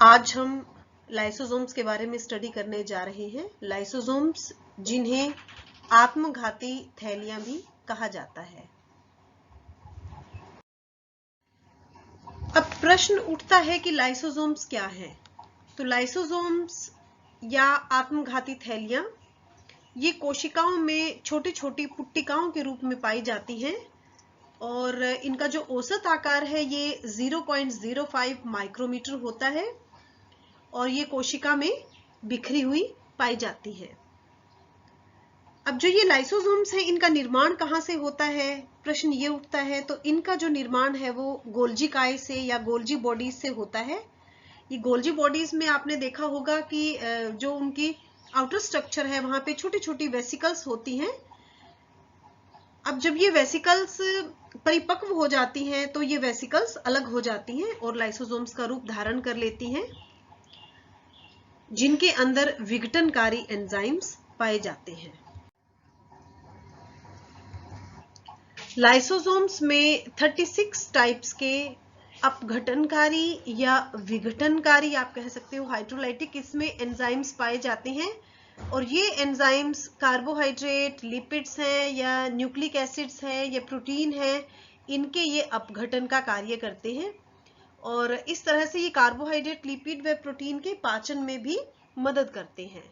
आज हम लाइसोसोम्स के बारे में स्टडी करने जा रहे हैं। लाइसोसोम्स जिन्हें आत्मघाती थैलियां भी कहा जाता है। अब प्रश्न उठता है कि लाइसोसोम्स क्या है। तो लाइसोसोम्स या आत्मघाती थैलियां ये कोशिकाओं में छोटी छोटी पुट्टिकाओं के रूप में पाई जाती हैं और इनका जो औसत आकार है ये 0.05 माइक्रोमीटर होता है और ये कोशिका में बिखरी हुई पाई जाती है। अब जो ये लाइसोसोम्स है इनका निर्माण कहाँ से होता है, प्रश्न ये उठता है। तो इनका जो निर्माण है वो गोल्जी काय से या गोल्जी बॉडीज से होता है। ये गोल्जी बॉडीज में आपने देखा होगा कि जो उनकी आउटर स्ट्रक्चर है वहां पे छोटी छोटी वेसिकल्स होती हैं। अब जब ये वेसिकल्स परिपक्व हो जाती हैं तो ये वेसिकल्स अलग हो जाती हैं और लाइसोसोम्स का रूप धारण कर लेती हैं, जिनके अंदर विघटनकारी एंजाइम्स पाए जाते हैं। लाइसोसोम्स में 36 टाइप्स के अपघटनकारी या विघटनकारी आप कह सकते हो हाइड्रोलाइटिक इसमें एंजाइम्स पाए जाते हैं और ये एंजाइम्स कार्बोहाइड्रेट, लिपिड्स हैं या न्यूक्लिक एसिड्स हैं या प्रोटीन है, इनके ये अपघटन का कार्य करते हैं और इस तरह से ये कार्बोहाइड्रेट, लिपिड व प्रोटीन के पाचन में भी मदद करते हैं।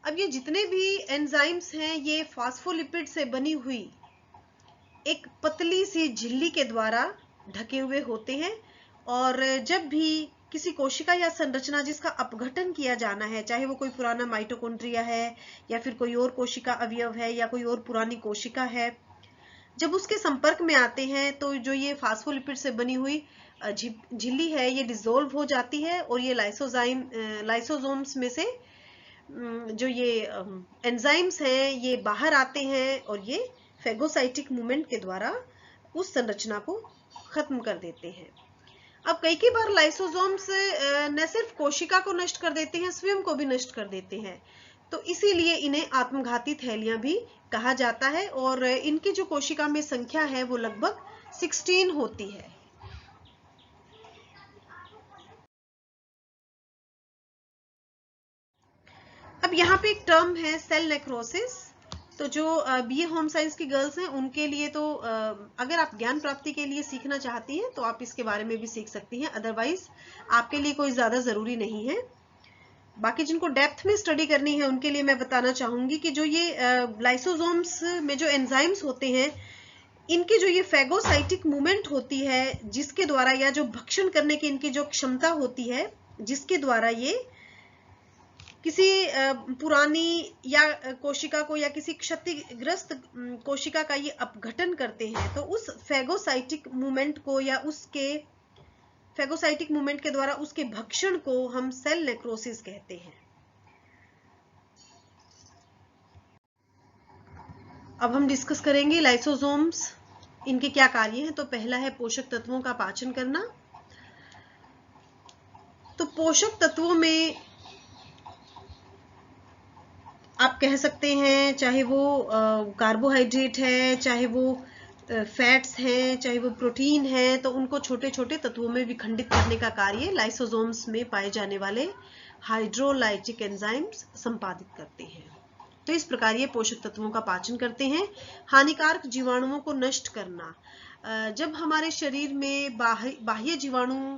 अब ये जितने भी एंजाइम्स हैं ये फास्फोलिपिड से बनी हुई एक पतली सी झिल्ली के द्वारा ढके हुए होते हैं और जब भी किसी कोशिका या संरचना जिसका अपघटन किया जाना है, चाहे वो कोई पुराना माइटोकॉन्ड्रिया है या फिर कोई और कोशिका अवयव है या कोई और पुरानी कोशिका है, जब उसके संपर्क में आते हैं तो जो ये फास्फोलिपिड से बनी हुई झिल्ली है ये डिसॉल्व हो जाती है और ये लाइसोसोम्स में से जो ये एंजाइम्स हैं ये बाहर आते हैं और ये फेगोसाइटिक मूवमेंट के द्वारा उस संरचना को खत्म कर देते हैं। अब कई बार लाइसोसोम्स न सिर्फ कोशिका को नष्ट कर देते हैं, स्वयं को भी नष्ट कर देते हैं, तो इसीलिए इन्हें आत्मघाती थैलियां भी कहा जाता है और इनकी जो कोशिका में संख्या है वो लगभग 16 होती है। अब यहाँ पे एक टर्म है सेल नेक्रोसिस। तो जो बीए होम साइंस की गर्ल्स हैं उनके लिए तो अगर आप ज्ञान प्राप्ति के लिए सीखना चाहती हैं तो आप इसके बारे में भी सीख सकती हैं, अदरवाइज आपके लिए कोई ज्यादा जरूरी नहीं है। बाकी जिनको डेप्थ में स्टडी करनी है उनके लिए मैं बताना चाहूंगी कि जो ये लाइसोसोम्स में जो एंजाइम्स होते हैं इनकी जो ये फेगोसाइटिक मूवमेंट होती है जिसके द्वारा या जो भक्षण करने की इनकी जो क्षमता होती है जिसके द्वारा ये किसी पुरानी या कोशिका को या किसी क्षतिग्रस्त कोशिका का ये अपघटन करते हैं, तो उस फेगोसाइटिक मूवमेंट को या उसके फेगोसाइटिक मूवमेंट के द्वारा उसके भक्षण को हम सेल नेक्रोसिस कहते हैं। अब हम डिस्कस करेंगे लाइसोसोम्स, इनके क्या कार्य हैं। तो पहला है पोषक तत्वों का पाचन करना। तो पोषक तत्वों में आप कह सकते हैं चाहे वो कार्बोहाइड्रेट है, चाहे वो फैट्स हैं, चाहे वो प्रोटीन है, तो उनको छोटे छोटे तत्वों में विखंडित करने का कार्य लाइसोसोम्स में पाए जाने वाले हाइड्रोलाइटिक एंजाइम्स संपादित करते हैं। तो इस प्रकार ये पोषक तत्वों का पाचन करते हैं। हानिकारक जीवाणुओं को नष्ट करना, जब हमारे शरीर में बाह्य जीवाणु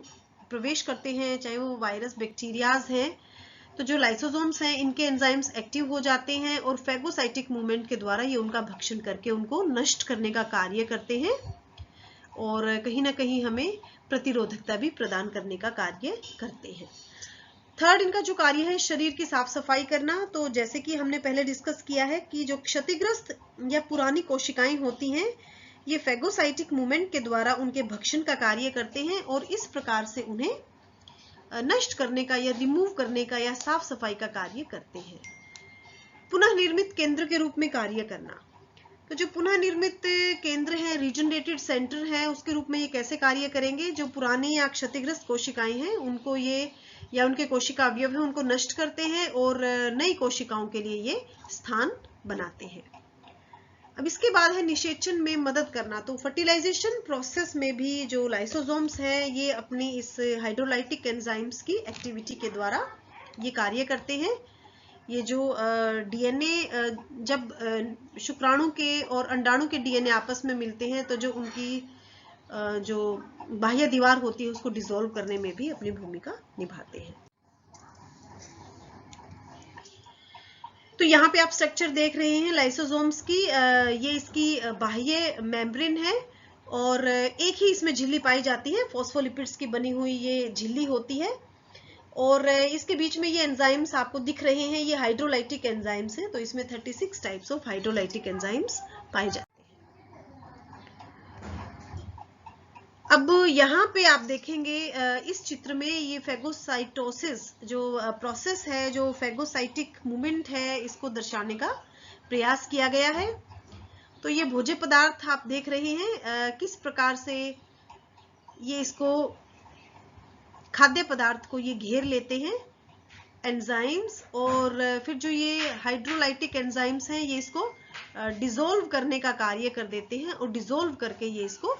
प्रवेश करते हैं, चाहे वो वायरस, बैक्टीरियाज हैं, तो जो लाइसोसोम्स हैं इनके एंजाइम्स एक्टिव हो जाते हैं और फेगोसाइटिक मूवमेंट के द्वारा ये उनका भक्षण करके उनको नष्ट करने का कार्य करते हैं और कहीं ना कहीं हमें प्रतिरोधकता भी प्रदान करने का कार्य करते हैं। थर्ड इनका जो कार्य है शरीर की साफ सफाई करना। तो जैसे कि हमने पहले डिस्कस किया है कि जो क्षतिग्रस्त या पुरानी कोशिकाएं होती हैं ये फेगोसाइटिक मूवमेंट के द्वारा उनके भक्षण का कार्य करते हैं और इस प्रकार से उन्हें नष्ट करने का या रिमूव करने का या साफ सफाई का कार्य करते हैं। पुनः निर्मित केंद्र के रूप में कार्य करना। तो जो पुनः निर्मित केंद्र है, रीजनरेटेड सेंटर है, उसके रूप में ये कैसे कार्य करेंगे, जो पुरानी या क्षतिग्रस्त कोशिकाएं हैं उनको ये या उनके कोशिका अवयव है उनको नष्ट करते हैं और नई कोशिकाओं के लिए ये स्थान बनाते हैं। अब इसके बाद है निषेचन में मदद करना। तो फर्टिलाइजेशन प्रोसेस में भी जो लाइसोसोम्स हैं ये अपनी इस हाइड्रोलाइटिक एंजाइम्स की एक्टिविटी के द्वारा ये कार्य करते हैं। ये जो डीएनए जब शुक्राणु के और अंडाणु के डीएनए आपस में मिलते हैं तो जो उनकी जो बाह्य दीवार होती है उसको डिसॉल्व करने में भी अपनी भूमिका निभाते हैं। तो यहाँ पे आप स्ट्रक्चर देख रहे हैं लाइसोसोम्स की। ये इसकी बाह्य मेम्ब्रेन है और एक ही इसमें झिल्ली पाई जाती है, फॉस्फोलिपिड्स की बनी हुई ये झिल्ली होती है और इसके बीच में ये एंजाइम्स आपको दिख रहे हैं, ये हाइड्रोलाइटिक एंजाइम्स हैं। तो इसमें 36 टाइप्स ऑफ हाइड्रोलाइटिक एंजाइम्स पाए जाते हैं। अब यहाँ पे आप देखेंगे इस चित्र में ये फेगोसाइटोसिस जो प्रोसेस है, जो फेगोसाइटिक मूवमेंट है, इसको दर्शाने का प्रयास किया गया है। तो ये भोज्य पदार्थ आप देख रहे हैं किस प्रकार से ये इसको खाद्य पदार्थ को ये घेर लेते हैं एंजाइम्स, और फिर जो ये हाइड्रोलाइटिक एंजाइम्स हैं ये इसको डिसॉल्व करने का कार्य कर देते हैं और डिसॉल्व करके ये इसको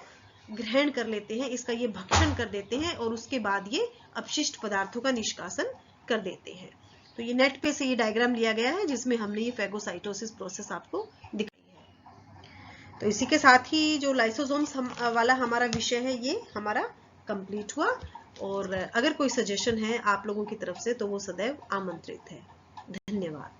ग्रहण कर लेते हैं, इसका ये भक्षण कर देते हैं और उसके बाद ये अपशिष्ट पदार्थों का निष्कासन कर देते हैं। तो ये नेट पे से ये डायग्राम लिया गया है जिसमें हमने ये फेगोसाइटोसिस प्रोसेस आपको दिखाई है। तो इसी के साथ ही जो लाइसोसोम्स वाला हमारा विषय है ये हमारा कंप्लीट हुआ। और अगर कोई सजेशन है आप लोगों की तरफ से तो वो सदैव आमंत्रित है। धन्यवाद।